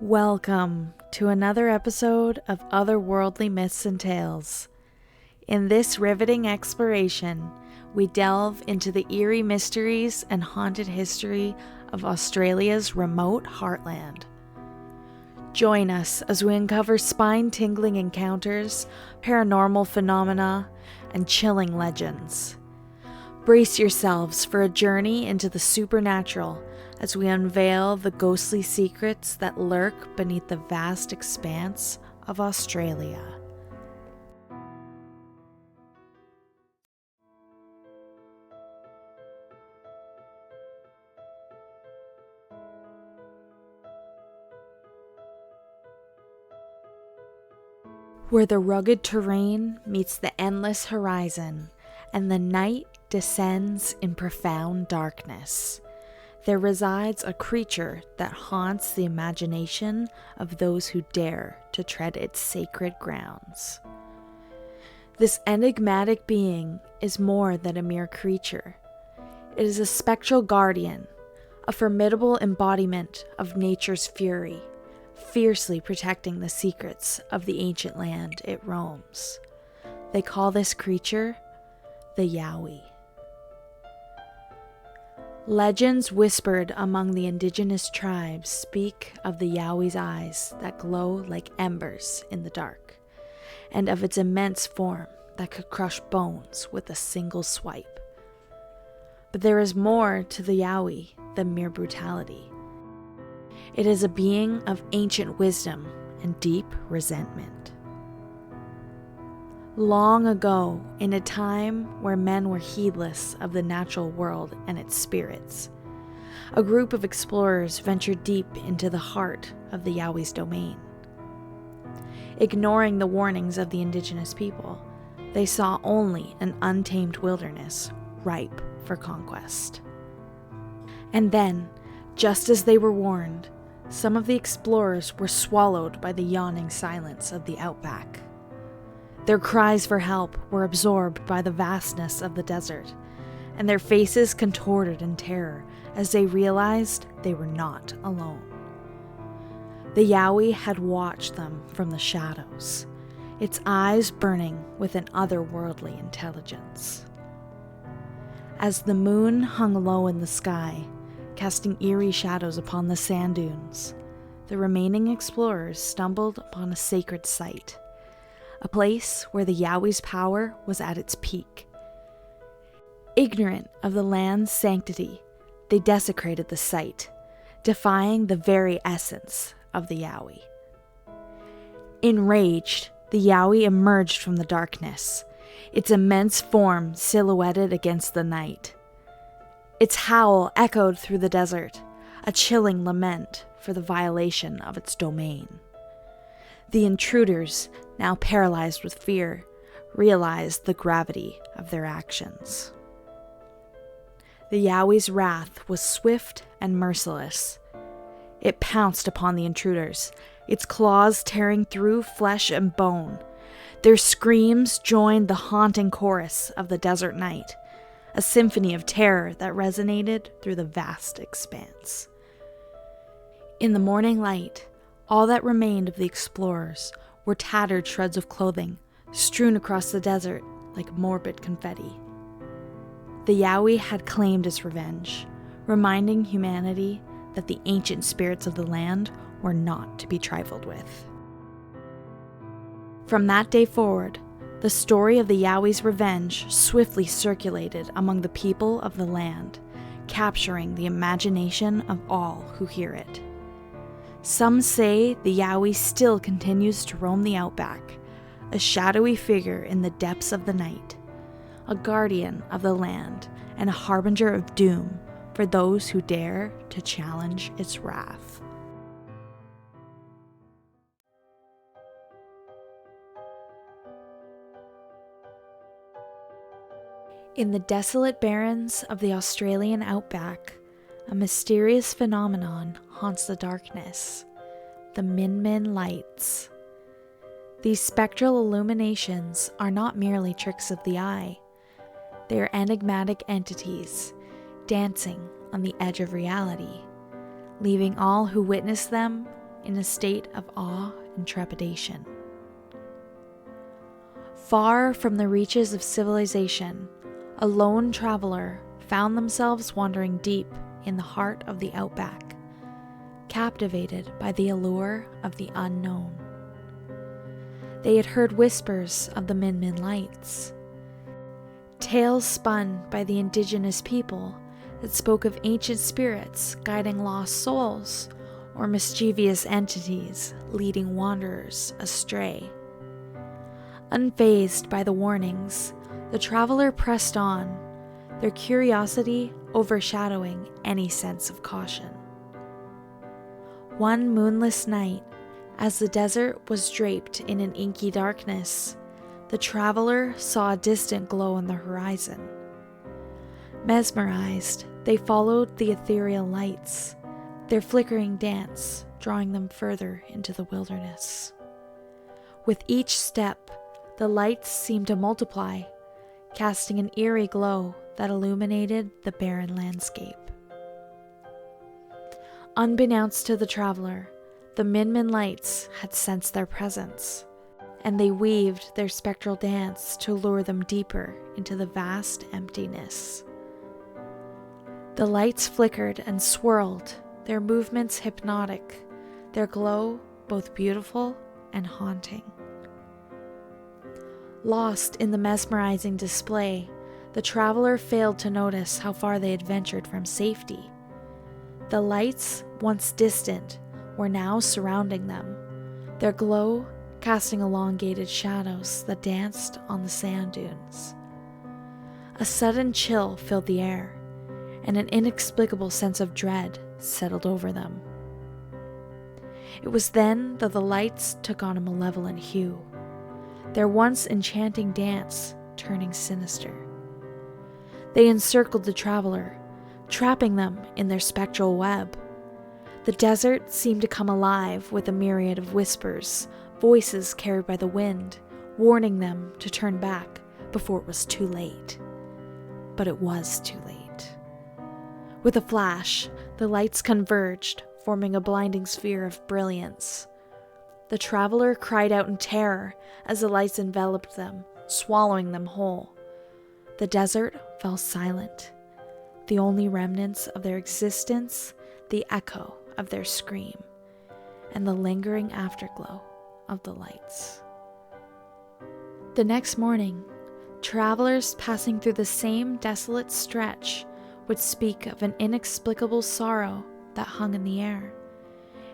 Welcome to another episode of Otherworldly Myths and Tales. In this riveting exploration, we delve into the eerie mysteries and haunted history of Australia's remote heartland. Join us as we uncover spine-tingling encounters, paranormal phenomena, and chilling legends. Brace yourselves for a journey into the supernatural as we unveil the ghostly secrets that lurk beneath the vast expanse of Australia. Where the rugged terrain meets the endless horizon and the night descends in profound darkness, there resides a creature that haunts the imagination of those who dare to tread its sacred grounds. This enigmatic being is more than a mere creature. It is a spectral guardian, a formidable embodiment of nature's fury, fiercely protecting the secrets of the ancient land it roams. They call this creature the Yowie. Legends whispered among the indigenous tribes speak of the Yowie's eyes that glow like embers in the dark, and of its immense form that could crush bones with a single swipe. But there is more to the Yowie than mere brutality. It is a being of ancient wisdom and deep resentment. Long ago, in a time where men were heedless of the natural world and its spirits, a group of explorers ventured deep into the heart of the Yowie's domain. Ignoring the warnings of the indigenous people, they saw only an untamed wilderness ripe for conquest. And then, just as they were warned, some of the explorers were swallowed by the yawning silence of the outback. Their cries for help were absorbed by the vastness of the desert, and their faces contorted in terror as they realized they were not alone. The Yowie had watched them from the shadows, its eyes burning with an otherworldly intelligence. As the moon hung low in the sky, casting eerie shadows upon the sand dunes, the remaining explorers stumbled upon a sacred site, a place where the Yowie's power was at its peak. Ignorant of the land's sanctity, they desecrated the site, defying the very essence of the Yowie. Enraged, the Yowie emerged from the darkness, its immense form silhouetted against the night. Its howl echoed through the desert, a chilling lament for the violation of its domain. The intruders, now paralyzed with fear, realized the gravity of their actions. The Yowie's wrath was swift and merciless. It pounced upon the intruders, its claws tearing through flesh and bone. Their screams joined the haunting chorus of the desert night, a symphony of terror that resonated through the vast expanse. In the morning light, all that remained of the explorers were tattered shreds of clothing strewn across the desert like morbid confetti. The Yowie had claimed its revenge, reminding humanity that the ancient spirits of the land were not to be trifled with. From that day forward, the story of the Yowie's revenge swiftly circulated among the people of the land, capturing the imagination of all who hear it. Some say the Yowie still continues to roam the outback, a shadowy figure in the depths of the night, a guardian of the land and a harbinger of doom for those who dare to challenge its wrath. In the desolate barrens of the Australian outback, a mysterious phenomenon haunts the darkness: the Min lights. These spectral illuminations are not merely tricks of the eye. They are enigmatic entities, dancing on the edge of reality, leaving all who witness them in a state of awe and trepidation. Far from the reaches of civilization, a lone traveler found themselves wandering deep in the heart of the outback, captivated by the allure of the unknown. They had heard whispers of the Min lights, tales spun by the indigenous people that spoke of ancient spirits guiding lost souls or mischievous entities leading wanderers astray. Unfazed by the warnings, the traveler pressed on, their curiosity overshadowing any sense of caution. One moonless night, as the desert was draped in an inky darkness, the traveler saw a distant glow on the horizon. Mesmerized, they followed the ethereal lights, their flickering dance drawing them further into the wilderness. With each step, the lights seemed to multiply, casting an eerie glow that illuminated the barren landscape. Unbeknownst to the traveler, the Min lights had sensed their presence, and they weaved their spectral dance to lure them deeper into the vast emptiness. The lights flickered and swirled, their movements hypnotic, their glow both beautiful and haunting. Lost in the mesmerizing display, the traveler failed to notice how far they had ventured from safety. The lights, once distant, were now surrounding them, their glow casting elongated shadows that danced on the sand dunes. A sudden chill filled the air, and an inexplicable sense of dread settled over them. It was then that the lights took on a malevolent hue, their once enchanting dance turning sinister. They encircled the traveler, trapping them in their spectral web. The desert seemed to come alive with a myriad of whispers, voices carried by the wind, warning them to turn back before it was too late. But it was too late. With a flash, the lights converged, forming a blinding sphere of brilliance. The traveler cried out in terror as the lights enveloped them, swallowing them whole. The desert fell silent, the only remnants of their existence, the echo of their scream, and the lingering afterglow of the lights. The next morning, travelers passing through the same desolate stretch would speak of an inexplicable sorrow that hung in the air,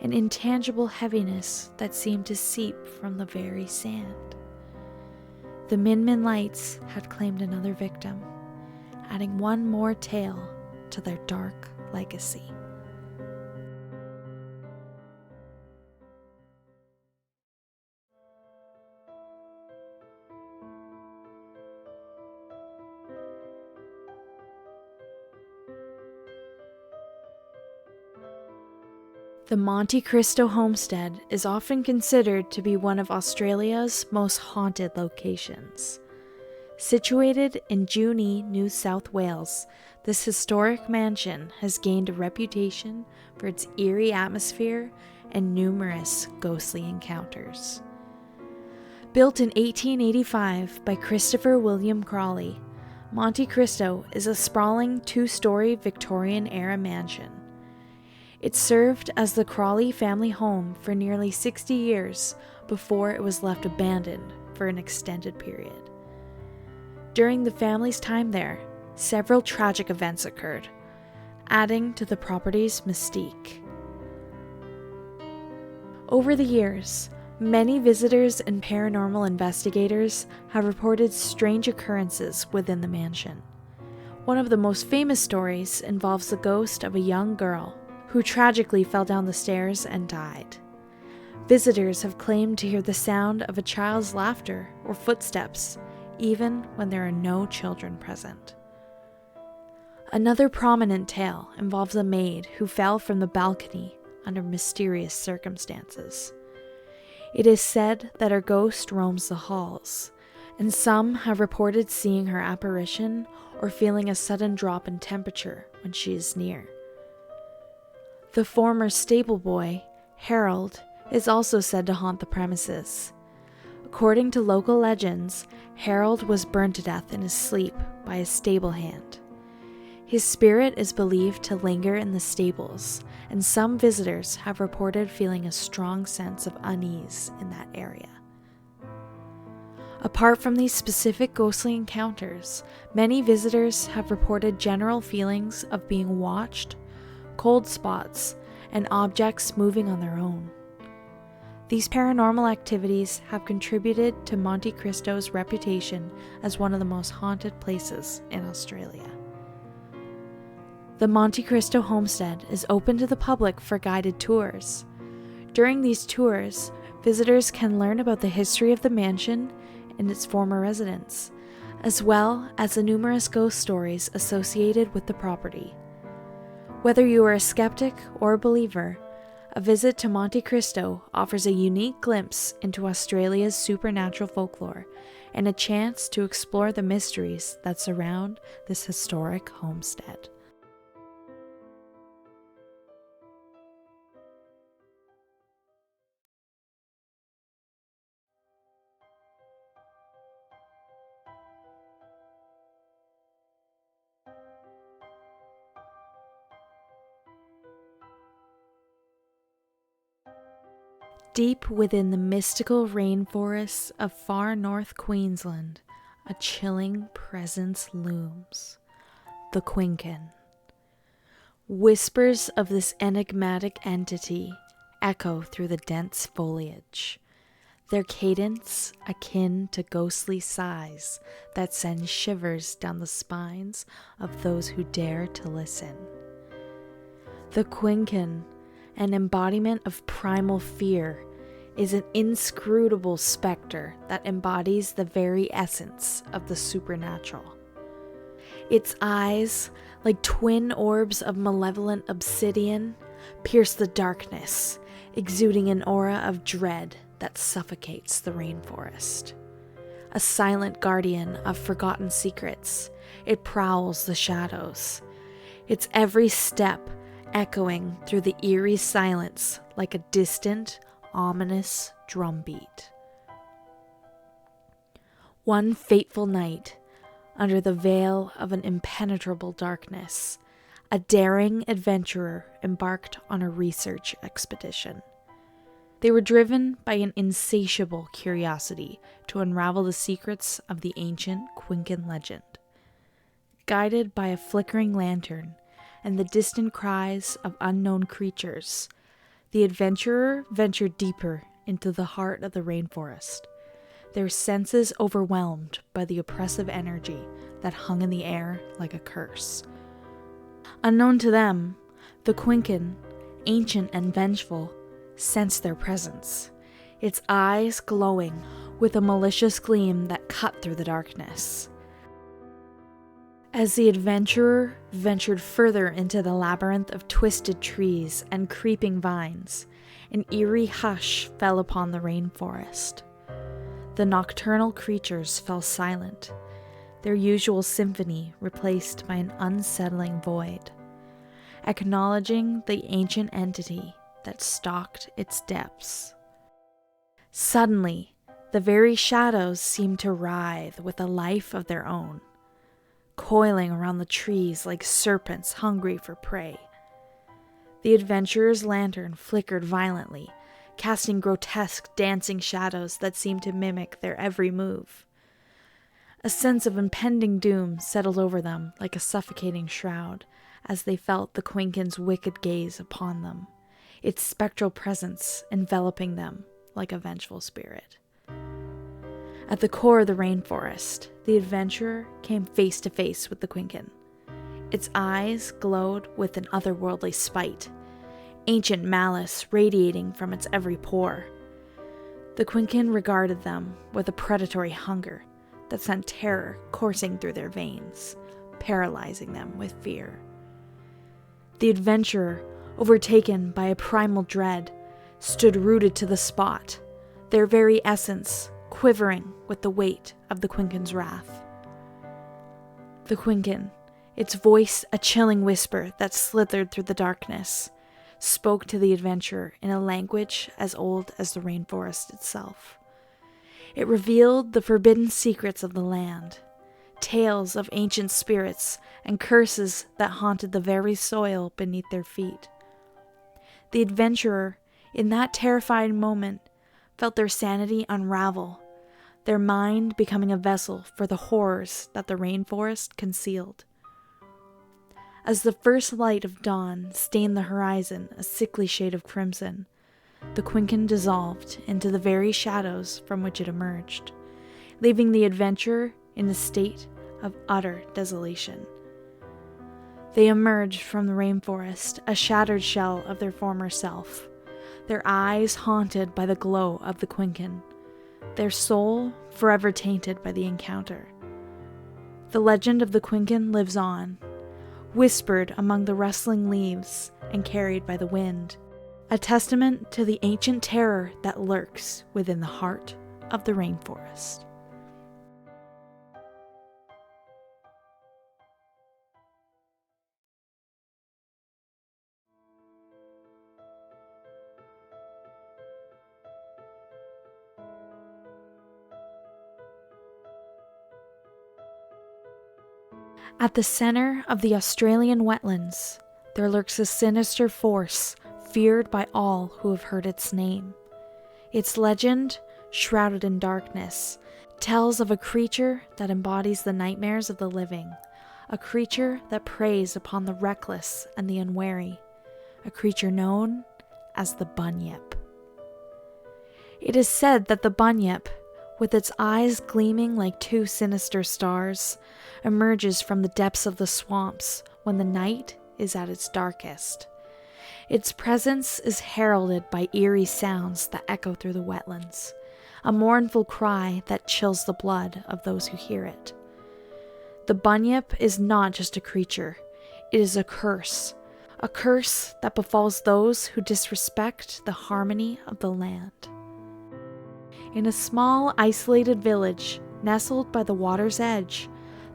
an intangible heaviness that seemed to seep from the very sand. The Min lights had claimed another victim, adding one more tale to their dark legacy. The Monte Cristo Homestead is often considered to be one of Australia's most haunted locations. Situated in Junee, New South Wales, this historic mansion has gained a reputation for its eerie atmosphere and numerous ghostly encounters. Built in 1885 by Christopher William Crawley, Monte Cristo is a sprawling two-story Victorian-era mansion. It served as the Crawley family home for nearly 60 years before it was left abandoned for an extended period. During the family's time there, several tragic events occurred, adding to the property's mystique. Over the years, many visitors and paranormal investigators have reported strange occurrences within the mansion. One of the most famous stories involves the ghost of a young girl who tragically fell down the stairs and died. Visitors have claimed to hear the sound of a child's laughter or footsteps, even when there are no children present. Another prominent tale involves a maid who fell from the balcony under mysterious circumstances. It is said that her ghost roams the halls, and some have reported seeing her apparition or feeling a sudden drop in temperature when she is near. The former stable boy Harold is also said to haunt the premises. According to local legends, Harold was burned to death in his sleep by a stable hand. His spirit is believed to linger in the stables, and some visitors have reported feeling a strong sense of unease in that area. Apart from these specific ghostly encounters, many visitors have reported general feelings of being watched, cold spots, and objects moving on their own. These paranormal activities have contributed to Monte Cristo's reputation as one of the most haunted places in Australia. The Monte Cristo Homestead is open to the public for guided tours. During these tours, visitors can learn about the history of the mansion and its former residents, as well as the numerous ghost stories associated with the property. Whether you are a skeptic or a believer, a visit to Monte Cristo offers a unique glimpse into Australia's supernatural folklore and a chance to explore the mysteries that surround this historic homestead. Deep within the mystical rainforests of far north Queensland, a chilling presence looms: the Quinkan. Whispers of this enigmatic entity echo through the dense foliage, their cadence akin to ghostly sighs that send shivers down the spines of those who dare to listen. The Quinkan, an embodiment of primal fear, is an inscrutable specter that embodies the very essence of the supernatural. Its eyes, like twin orbs of malevolent obsidian, pierce the darkness, exuding an aura of dread that suffocates the rainforest. A silent guardian of forgotten secrets, it prowls the shadows, its every step echoing through the eerie silence like a distant, ominous drumbeat. One fateful night, under the veil of an impenetrable darkness, a daring adventurer embarked on a research expedition. They were driven by an insatiable curiosity to unravel the secrets of the ancient Quinkan legend. Guided by a flickering lantern and the distant cries of unknown creatures, the adventurer ventured deeper into the heart of the rainforest, their senses overwhelmed by the oppressive energy that hung in the air like a curse. Unknown to them, the Quinkan, ancient and vengeful, sensed their presence, its eyes glowing with a malicious gleam that cut through the darkness. As the adventurer ventured further into the labyrinth of twisted trees and creeping vines, an eerie hush fell upon the rainforest. The nocturnal creatures fell silent, their usual symphony replaced by an unsettling void, acknowledging the ancient entity that stalked its depths. Suddenly, the very shadows seemed to writhe with a life of their own, coiling around the trees like serpents hungry for prey. The adventurer's lantern flickered violently, casting grotesque dancing shadows that seemed to mimic their every move. A sense of impending doom settled over them like a suffocating shroud as they felt the Quinkan's wicked gaze upon them, its spectral presence enveloping them like a vengeful spirit. At the core of the rainforest, the adventurer came face to face with the Quinkan. Its eyes glowed with an otherworldly spite, ancient malice radiating from its every pore. The Quinkan regarded them with a predatory hunger that sent terror coursing through their veins, paralyzing them with fear. The adventurer, overtaken by a primal dread, stood rooted to the spot, their very essence quivering with the weight of the Quinkan's wrath. The Quinkan, its voice a chilling whisper that slithered through the darkness, spoke to the adventurer in a language as old as the rainforest itself. It revealed the forbidden secrets of the land, tales of ancient spirits and curses that haunted the very soil beneath their feet. The adventurer, in that terrifying moment, felt their sanity unravel, their mind becoming a vessel for the horrors that the rainforest concealed. As the first light of dawn stained the horizon a sickly shade of crimson, the Quinkan dissolved into the very shadows from which it emerged, leaving the adventurer in a state of utter desolation. They emerged from the rainforest, a shattered shell of their former self, their eyes haunted by the glow of the Quinkan, their soul forever tainted by the encounter. The legend of the Quinkan lives on, whispered among the rustling leaves and carried by the wind, a testament to the ancient terror that lurks within the heart of the rainforest. At the center of the Australian wetlands, there lurks a sinister force feared by all who have heard its name. Its legend, shrouded in darkness, tells of a creature that embodies the nightmares of the living, a creature that preys upon the reckless and the unwary, a creature known as the Bunyip. It is said that the Bunyip, with its eyes gleaming like two sinister stars, emerges from the depths of the swamps when the night is at its darkest. Its presence is heralded by eerie sounds that echo through the wetlands, a mournful cry that chills the blood of those who hear it. The Bunyip is not just a creature, it is a curse that befalls those who disrespect the harmony of the land. In a small, isolated village, nestled by the water's edge,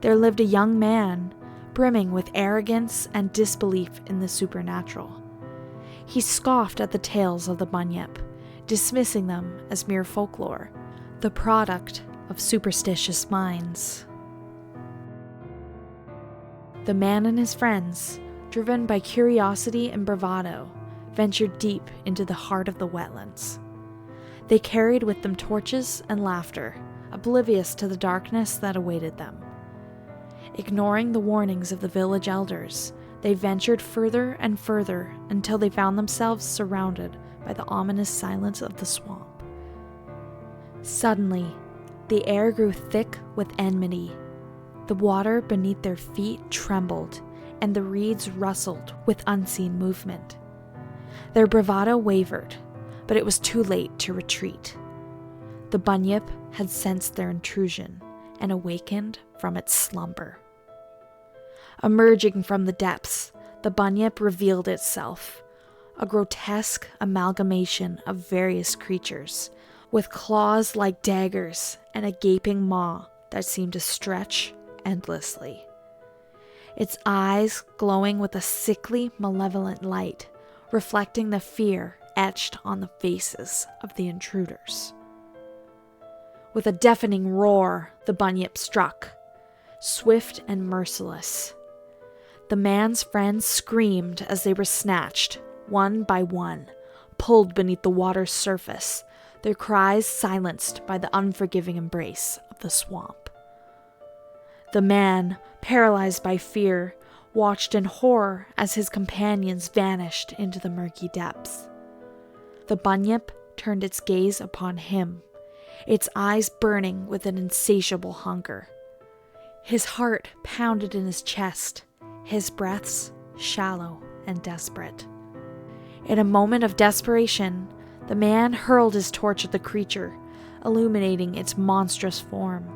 there lived a young man, brimming with arrogance and disbelief in the supernatural. He scoffed at the tales of the Bunyip, dismissing them as mere folklore, the product of superstitious minds. The man and his friends, driven by curiosity and bravado, ventured deep into the heart of the wetlands. They carried with them torches and laughter, oblivious to the darkness that awaited them. Ignoring the warnings of the village elders, they ventured further and further until they found themselves surrounded by the ominous silence of the swamp. Suddenly, the air grew thick with enmity. The water beneath their feet trembled, and the reeds rustled with unseen movement. Their bravado wavered, but it was too late to retreat. The Bunyip had sensed their intrusion and awakened from its slumber. Emerging from the depths, the Bunyip revealed itself, a grotesque amalgamation of various creatures, with claws like daggers and a gaping maw that seemed to stretch endlessly. Its eyes glowing with a sickly, malevolent light, reflecting the fear etched on the faces of the intruders. With a deafening roar, the Bunyip struck, swift and merciless. The man's friends screamed as they were snatched, one by one, pulled beneath the water's surface, their cries silenced by the unforgiving embrace of the swamp. The man, paralyzed by fear, watched in horror as his companions vanished into the murky depths. The Bunyip turned its gaze upon him, its eyes burning with an insatiable hunger. His heart pounded in his chest, his breaths shallow and desperate. In a moment of desperation, the man hurled his torch at the creature, illuminating its monstrous form.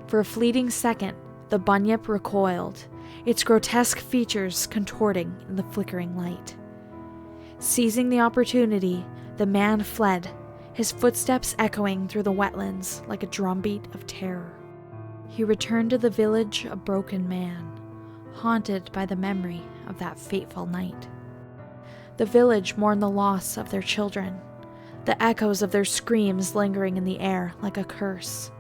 For a fleeting second, the Bunyip recoiled, its grotesque features contorting in the flickering light. Seizing the opportunity, the man fled, his footsteps echoing through the wetlands like a drumbeat of terror. He returned to the village a broken man, haunted by the memory of that fateful night. The village mourned the loss of their children, the echoes of their screams lingering in the air like a curse.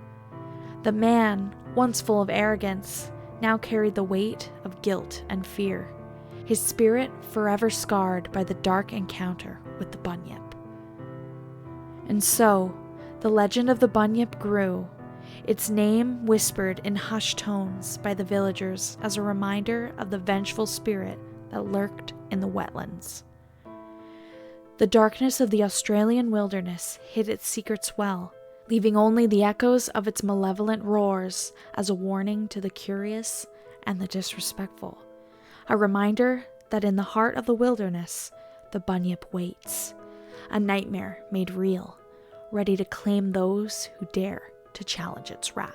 The man, once full of arrogance, now carried the weight of guilt and fear, his spirit forever scarred by the dark encounter with the Bunyip. And so, the legend of the Bunyip grew, its name whispered in hushed tones by the villagers as a reminder of the vengeful spirit that lurked in the wetlands. The darkness of the Australian wilderness hid its secrets well, leaving only the echoes of its malevolent roars as a warning to the curious and the disrespectful, a reminder that in the heart of the wilderness, the Bunyip waits, a nightmare made real, ready to claim those who dare to challenge its wrath.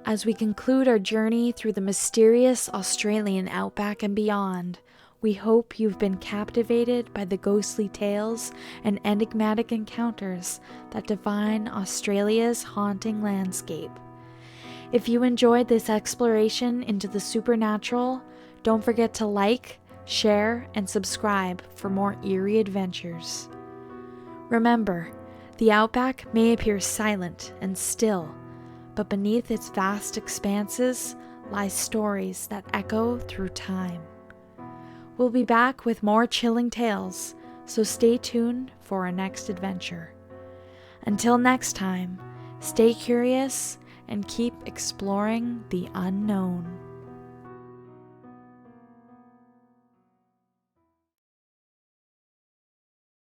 As we conclude our journey through the mysterious Australian outback and beyond, we hope you've been captivated by the ghostly tales and enigmatic encounters that define Australia's haunting landscape. If you enjoyed this exploration into the supernatural, don't forget to like, share, and subscribe for more eerie adventures. Remember, the outback may appear silent and still, but beneath its vast expanses lie stories that echo through time. We'll be back with more chilling tales, so stay tuned for our next adventure. Until next time, stay curious and keep exploring the unknown.